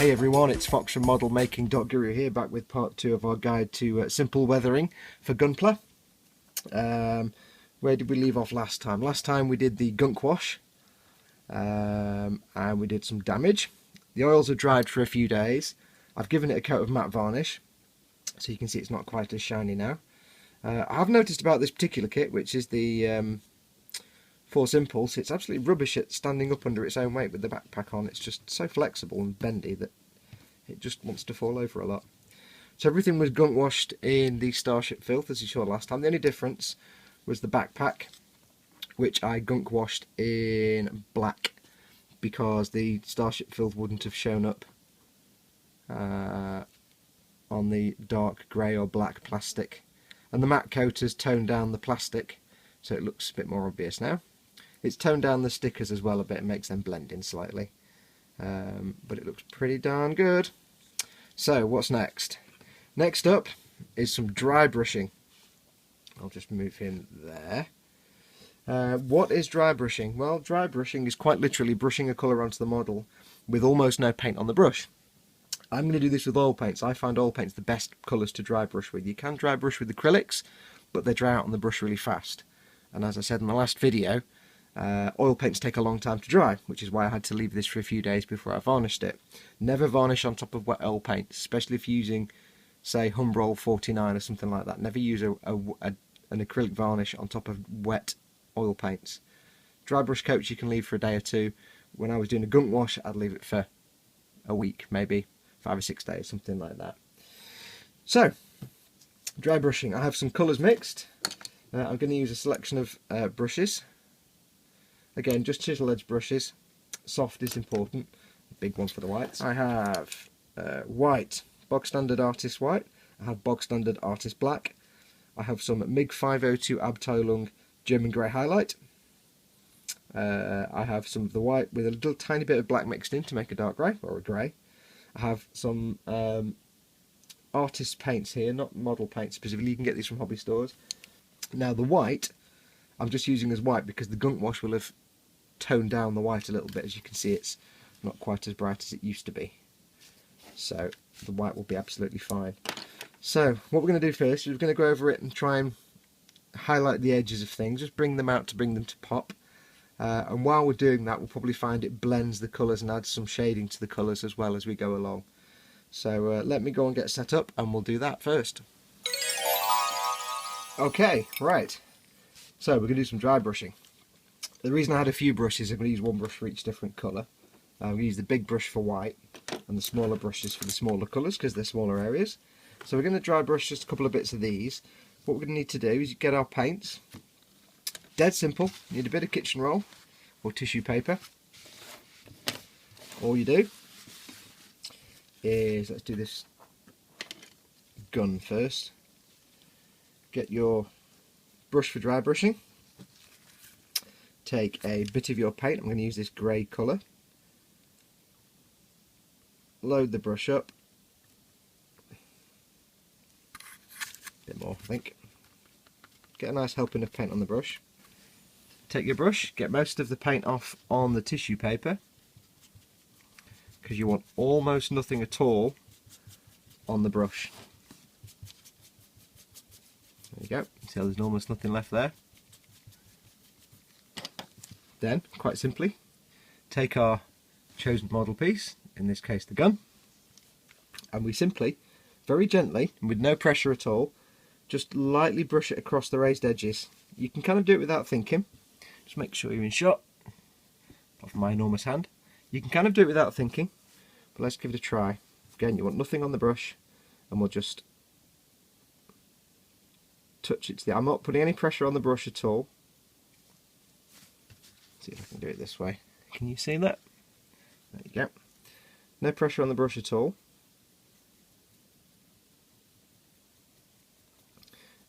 Hey everyone, it's Fox from modelmaking.guru here, back with part 2 of our guide to simple weathering for Gunpla. Where did we leave off last time? Last time we did the gunk wash and we did some damage. The oils have dried for a few days. I've given it a coat of matte varnish, so you can see it's not quite as shiny now. I have noticed about this particular kit, which is the Force Impulse, it's absolutely rubbish at standing up under its own weight with the backpack on. It's just so flexible and bendy that it just wants to fall over a lot. So everything was gunk washed in the Starship Filth, as you saw last time. The only difference was the backpack, which I gunk washed in black because the Starship Filth wouldn't have shown up on the dark grey or black plastic. And the matte coat has toned down the plastic, so it looks a bit more obvious now. It's toned down the stickers as well a bit and makes them blend in slightly. But it looks pretty darn good. So what's next? Next up is some dry brushing. I'll just move him there. What is dry brushing? Well, dry brushing is quite literally brushing a colour onto the model with almost no paint on the brush. I'm going to do this with oil paints. I find oil paints the best colours to dry brush with. You can dry brush with acrylics, but they dry out on the brush really fast. And as I said in the last video, oil paints take a long time to dry, which is why I had to leave this for a few days before I varnished it. Never varnish on top of wet oil paint, especially if you're using, say, Humbrol 49 or something like that. Never use an acrylic varnish on top of wet oil paints. Dry brush coats you can leave for a day or two. When I was doing a gunk wash, I'd leave it for a week, maybe 5 or 6 days, something like that. So, dry brushing. I have some colours mixed. I'm going to use a selection of brushes. Again, just chisel edge brushes. Soft is important. Big one for the whites. I have white, bog standard artist white. I have bog standard artist black. I have some MiG 502 Abteilung German grey highlight. I have some of the white with a little tiny bit of black mixed in to make a dark grey or a grey. I have some artist paints here, not model paints specifically. You can get these from hobby stores. Now the white, I'm just using as white because the gunk wash will have toned down the white a little bit. As you can see, it's not quite as bright as it used to be. So the white will be absolutely fine. So what we're going to do first is we're going to go over it and try and highlight the edges of things, just bring them out to bring them to pop. And while we're doing that, we'll probably find it blends the colours and adds some shading to the colours as well as we go along. So let me go and get set up and we'll do that first. Okay, right. So we're going to do some dry brushing. The reason I had a few brushes, I'm going to use one brush for each different colour. I'm going to use the big brush for white and the smaller brushes for the smaller colours because they're smaller areas. So we're going to dry brush just a couple of bits of these. What we're going to need to do is get our paints. Dead simple. You need a bit of kitchen roll or tissue paper. All you do is, let's do this gun first. Get your brush for dry brushing. Take a bit of your paint. I'm going to use this grey colour. Load the brush up. A bit more, I think. Get a nice helping of paint on the brush. Take your brush, get most of the paint off on the tissue paper because you want almost nothing at all on the brush. There you go. See how there's almost nothing left there? Then, quite simply, take our chosen model piece, in this case the gun, and we simply, very gently, and with no pressure at all, just lightly brush it across the raised edges. You can kind of do it without thinking. Just make sure you're in shot, apart from my enormous hand. You can kind of do it without thinking, but let's give it a try. Again, you want nothing on the brush, and we'll just touch it to the... I'm not putting any pressure on the brush at all. See if I can do it this way. Can you see that? There you go. No pressure on the brush at all.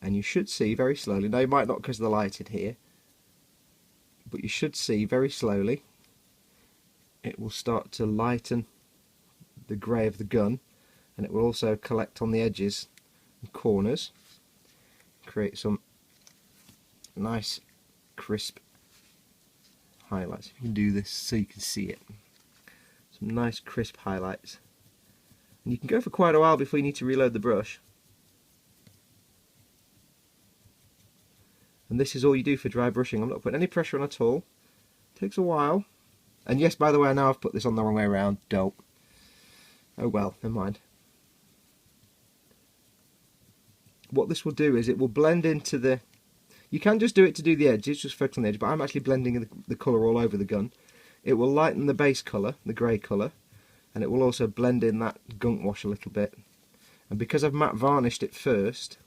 And you should see very slowly, now you might not because of the light in here, but you should see very slowly it will start to lighten the grey of the gun, and it will also collect on the edges and corners, create some nice crisp highlights. If you can do this so you can see it, some nice crisp highlights. And you can go for quite a while before you need to reload the brush. And this is all you do for dry brushing. I'm not putting any pressure on at all. It takes a while. And yes, by the way, now I've put this on the wrong way around. Dope. Oh well, never mind. What this will do is it will blend into the... You can just do it to do the edges, just focus on the edge, but I'm actually blending the colour all over the gun. It will lighten the base colour, the grey colour, and it will also blend in that gunk wash a little bit. And because I've matte varnished it first,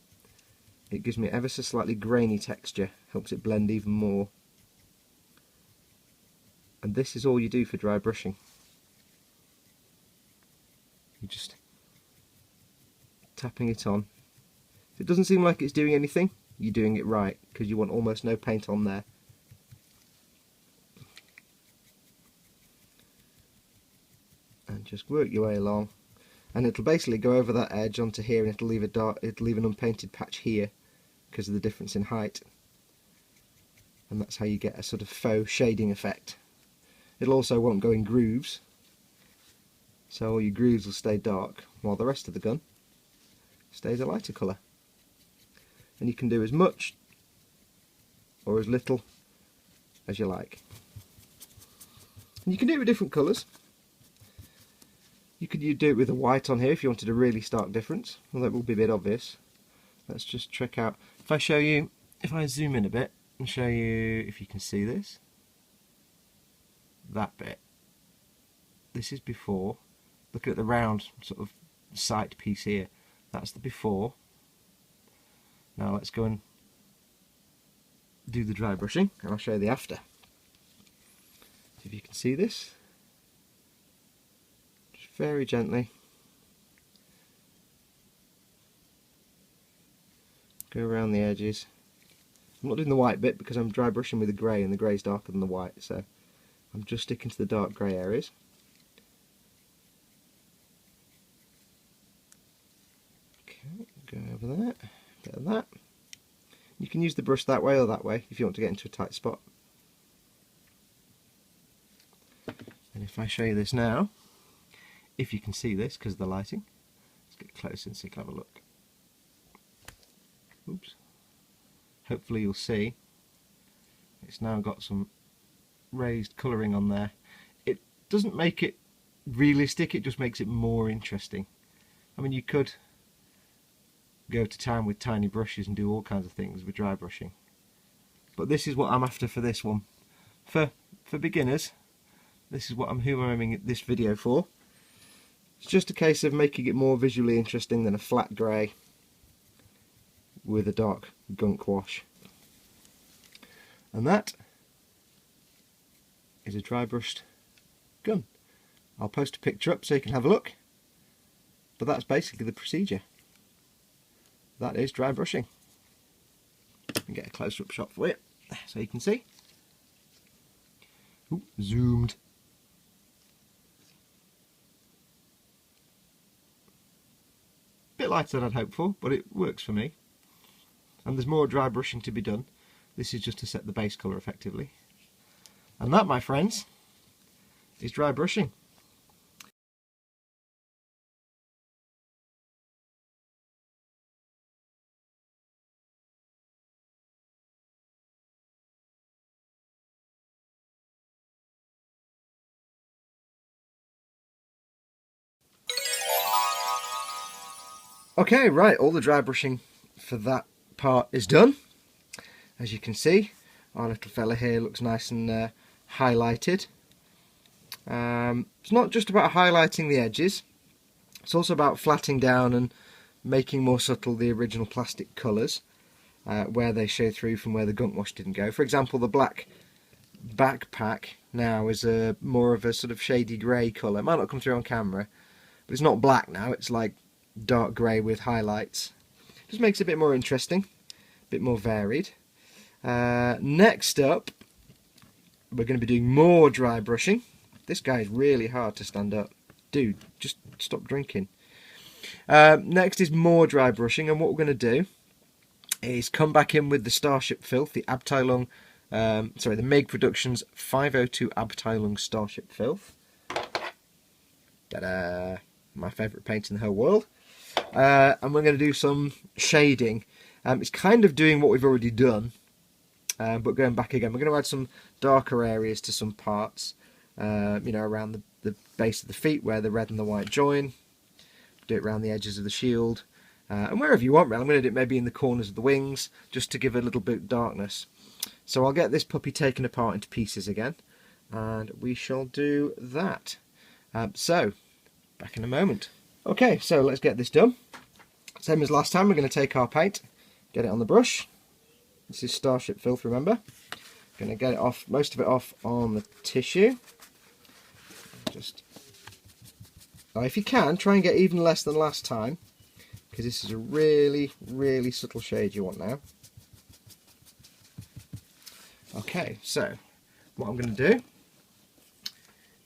it gives me ever so slightly grainy texture, helps it blend even more. And this is all you do for dry brushing. You're just tapping it on. If it doesn't seem like it's doing anything, you're doing it right, because you want almost no paint on there. And just work your way along, and it'll basically go over that edge onto here, and it'll leave an unpainted patch here because of the difference in height. And that's how you get a sort of faux shading effect. It also won't go in grooves, so all your grooves will stay dark, while the rest of the gun stays a lighter colour. And you can do as much or as little as you like. And you can do it with different colours. You could do it with a white on here if you wanted a really stark difference, although it will be a bit obvious. Let's just check out, if I zoom in a bit and show you if you can see this, that bit. This is before. Look at the round sort of sight piece here. That's the before. Now let's go and do the dry brushing, and I'll show you the after. See if you can see this. Just very gently go around the edges. I'm not doing the white bit because I'm dry brushing with the grey, and the grey is darker than the white, so I'm just sticking to the dark grey areas. Okay, go over that, bit of that. You can use the brush that way or that way if you want to get into a tight spot. And if I show you this now, if you can see this because of the lighting, let's get close and so you can have a look. Oops. Hopefully you'll see it's now got some raised colouring on there. It doesn't make it realistic, it just makes it more interesting. I mean, you could go to town with tiny brushes and do all kinds of things with dry brushing, but this is what I'm after for this one. For beginners, this is what I'm aiming this video for. It's just a case of making it more visually interesting than a flat grey with a dark gunk wash. And that is a dry brushed gun. I'll post a picture up so you can have a look, but that's basically the procedure. That is dry brushing. And get a closer up shot for you so you can see. Ooh, zoomed. Bit lighter than I'd hoped for, but it works for me. And there's more dry brushing to be done. This is just to set the base colour effectively. And that, my friends, is dry brushing. Okay, right, all the dry brushing for that part is done. As you can see, our little fella here looks nice and highlighted. It's not just about highlighting the edges, it's also about flattening down and making more subtle the original plastic colours where they show through from where the gunk wash didn't go. For example, the black backpack now is more of a sort of shady grey colour. It might not come through on camera, but it's not black now, it's like dark grey with highlights. Just makes it a bit more interesting, a bit more varied. Next up, we're going to be doing more dry brushing. This guy is really hard to stand up. Dude, just stop drinking. Next is more dry brushing, and what we're going to do is come back in with the Starship Filth, the Abteilung, the Meg Productions 502 Abteilung Starship Filth. Ta-da! my favourite paint in the whole world. And we're going to do some shading. It's kind of doing what we've already done, but going back again. We're going to add some darker areas to some parts, you know, around the base of the feet where the red and the white join. Do it around the edges of the shield, and wherever you want. I'm going to do it maybe in the corners of the wings, just to give a little bit of darkness. So I'll get this puppy taken apart into pieces again, and we shall do that. So, back in a moment. Okay, so let's get this done. Same as last time, we're going to take our paint, get it on the brush. This is Starship Filth, remember. Going to get it off, most of it off on the tissue. Just, if you can, try and get even less than last time, because this is a really, really subtle shade you want now. Okay, so what I'm going to do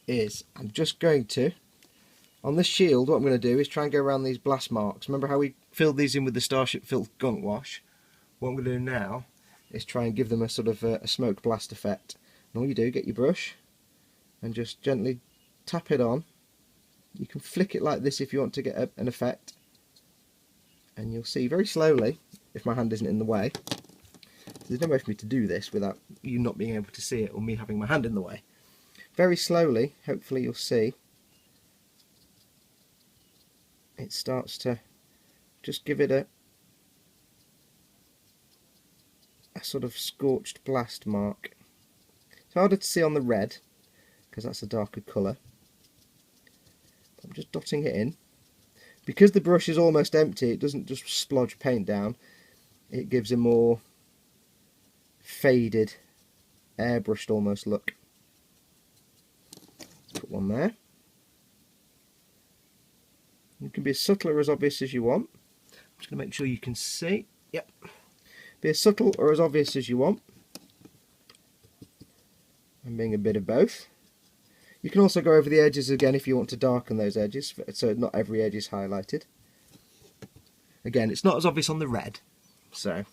is I'm just going to, on the shield, what I'm going to do is try and go around these blast marks. Remember how we filled these in with the Starship Filth gunk wash? What I'm going to do now is try and give them a sort of a smoke blast effect. And all you do, get your brush and just gently tap it on. You can flick it like this if you want to get an effect. And you'll see very slowly, if my hand isn't in the way. There's no way for me to do this without you not being able to see it or me having my hand in the way. Very slowly, hopefully you'll see, it starts to just give it a sort of scorched blast mark. It's harder to see on the red because that's a darker colour. I'm just dotting it in. Because the brush is almost empty, it doesn't just splodge paint down. It gives a more faded, airbrushed almost look. Let's put one there. You can be as subtle or as obvious as you want. I'm just going to make sure you can see. Yep. Be as subtle or as obvious as you want. I'm being a bit of both. You can also go over the edges again if you want to darken those edges, so not every edge is highlighted. Again, it's not as obvious on the red, so.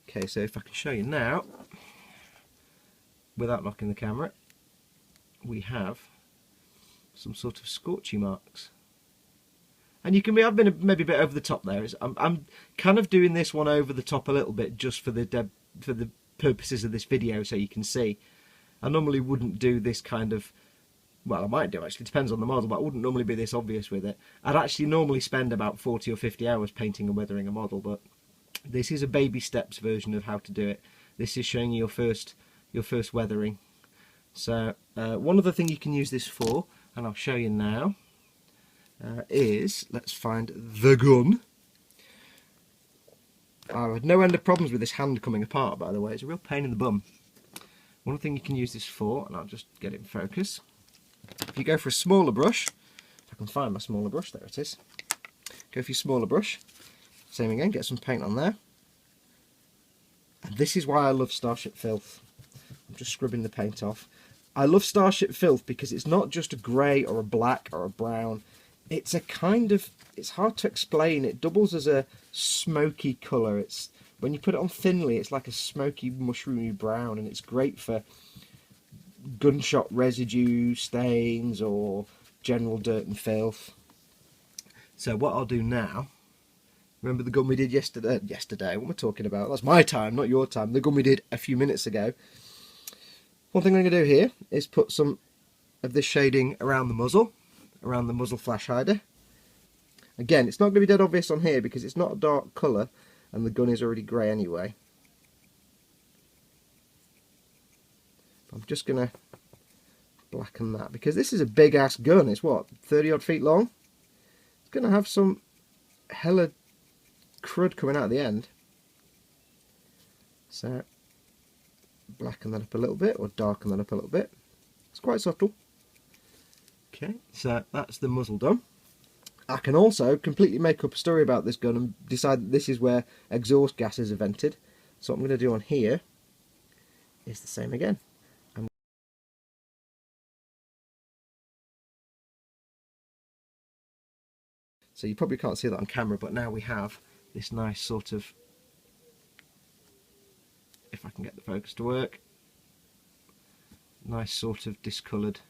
Okay, so if I can show you now, without knocking the camera, we have some sort of scorchy marks. And you can be, I've been maybe a bit over the top there. I'm kind of doing this one over the top a little bit just for the purposes of this video, so you can see. I normally wouldn't do this kind of, well, I might do actually, depends on the model, but I wouldn't normally be this obvious with it. I'd actually normally spend about 40 or 50 hours painting and weathering a model, but this is a baby steps version of how to do it. This is showing you your first weathering. So one other thing you can use this for, and I'll show you now, is, let's find the gun. I had no end of problems with this hand coming apart, by the way. It's a real pain in the bum. One thing you can use this for, and I'll just get it in focus. If you go for a smaller brush, if I can find my smaller brush, there it is. Go for your smaller brush. Same again, get some paint on there. And this is why I love Starship Filth. I'm just scrubbing the paint off. I love Starship Filth because it's not just a grey or a black or a brown. It's a kind of, it's hard to explain. It doubles as a smoky colour. It's, when you put it on thinly, it's like a smoky, mushroomy brown, and it's great for gunshot residue, stains, or general dirt and filth. So what I'll do now, remember the gun we did yesterday? What am I talking about? That's my time, not your time. The gun we did a few minutes ago. One thing I'm going to do here is put some of this shading around the muzzle flash hider. Again, it's not going to be dead obvious on here because it's not a dark colour and the gun is already grey anyway. I'm just going to blacken that because this is a big ass gun. It's what, 30 odd feet long? It's going to have some hella crud coming out at the end. So blacken that up a little bit, or darken that up a little bit. It's quite subtle. Okay, so that's the muzzle done. I can also completely make up a story about this gun and decide that this is where exhaust gases are vented. So what I'm going to do on here is the same again. So you probably can't see that on camera, but now we have this nice sort of, if I can get the focus to work, nice sort of discoloured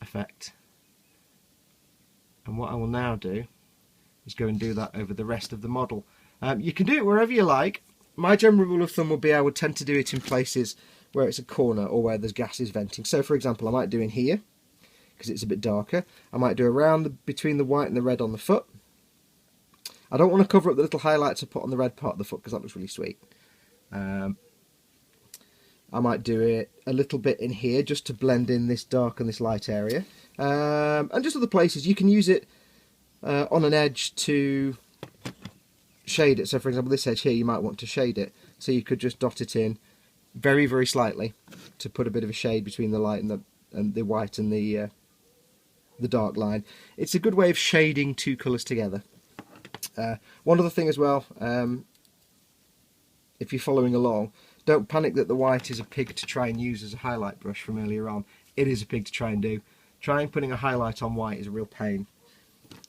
effect. And what I will now do is go and do that over the rest of the model. You can do it wherever you like. My general rule of thumb would be I would tend to do it in places where it's a corner or where there's gases venting. So for example, I might do in here because it's a bit darker. I might do around between the white and the red on the foot. I don't want to cover up the little highlights I put on the red part of the foot because that looks really sweet. I might do it a little bit in here just to blend in this dark and this light area. And just other places. You can use it on an edge to shade it. So for example, this edge here, you might want to shade it. So you could just dot it in very, very slightly to put a bit of a shade between the light and the white and the dark line. It's a good way of shading two colours together. One other thing as well, if you're following along, don't panic that the white is a pig to try and use as a highlight brush from earlier on. It is a pig to try and do. Trying putting a highlight on white is a real pain.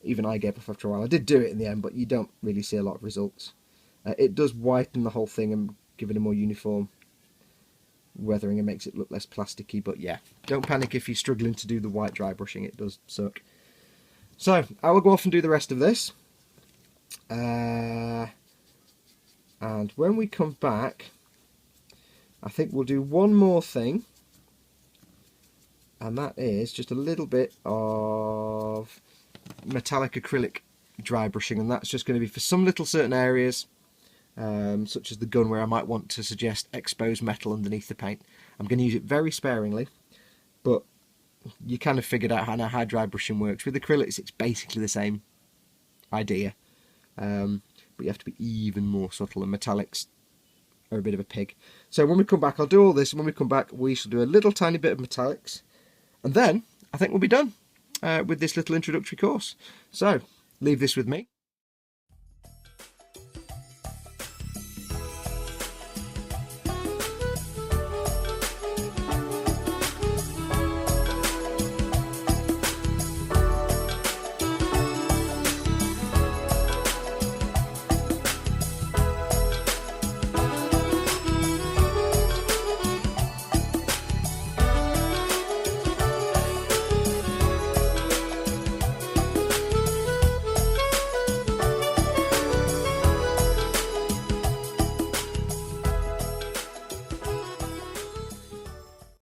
Even I gave up after a while. I did do it in the end, but you don't really see a lot of results. It does whiten the whole thing and give it a more uniform weathering and makes it look less plasticky, but yeah, don't panic if you're struggling to do the white dry brushing. It does suck. So I will go off and do the rest of this. And when we come back, I think we'll do one more thing, and that is just a little bit of metallic acrylic dry brushing, and that's just going to be for some little certain areas, such as the gun, where I might want to suggest exposed metal underneath the paint. I'm going to use it very sparingly, but you kind of figured out how dry brushing works. With acrylics, it's basically the same idea. But you have to be even more subtle, and metallics are a bit of a pig. So when we come back, I'll do all this, and when we come back, we shall do a little tiny bit of metallics, and then I think we'll be done with this little introductory course. So leave this with me.